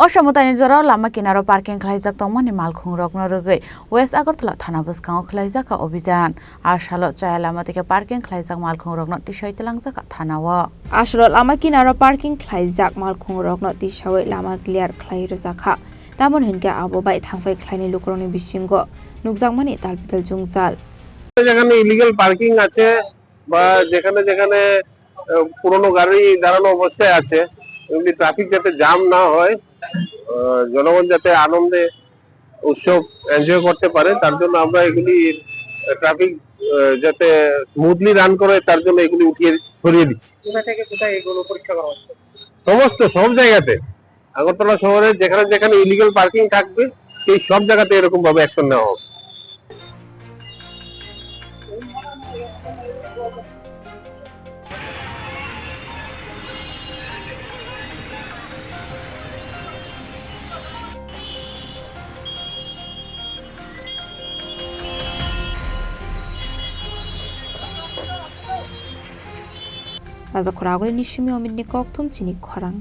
Ossa Mwtaini jorao lama Kinaro parking Khlaijak Tongmani Malkhungrok no Rwgwi West Agartala Thana Bwskango Khlaijakha Abhijan salo Chaya Lamatwikhe parking Khlaijak Malkhungrok no Tisawi Twlangjakha Thanao Asolo lama Kinaro parking Khlaijak Malkhungrok no Tisawi lama clear Khlaijakha tamon hinke abo bai thangfai khlaini lukroni bisingo nukjakmani talpital jungsal যেখানে illegal parking আছে বা যেখানে যেখানে পুরনো গাড়ি দাঁড়ানো অবস্থায় আছে এমনি ট্রাফিক যাতে জ্যাম না হয় জনগণ যাতে আনন্দে উৎসব এনজয় করতে পারে তার জন্য আমরা এগুলি ট্রাফিক যাতে স্মুথলি রান করে তার জন্য এগুলি উঠিয়ে সরিয়ে দিচ্ছি। কোথা থেকে কোথায় এগুলো পরীক্ষা করা হচ্ছে? সব জায়গাতে আগরতলা শহরে যেখানে যেখানে ইলিগাল পার্কিং থাকবে সেই সব জায়গাতে এরকম ভাবে অ্যাকশন নেওয়া হবে। Khorang ni Chini Khorang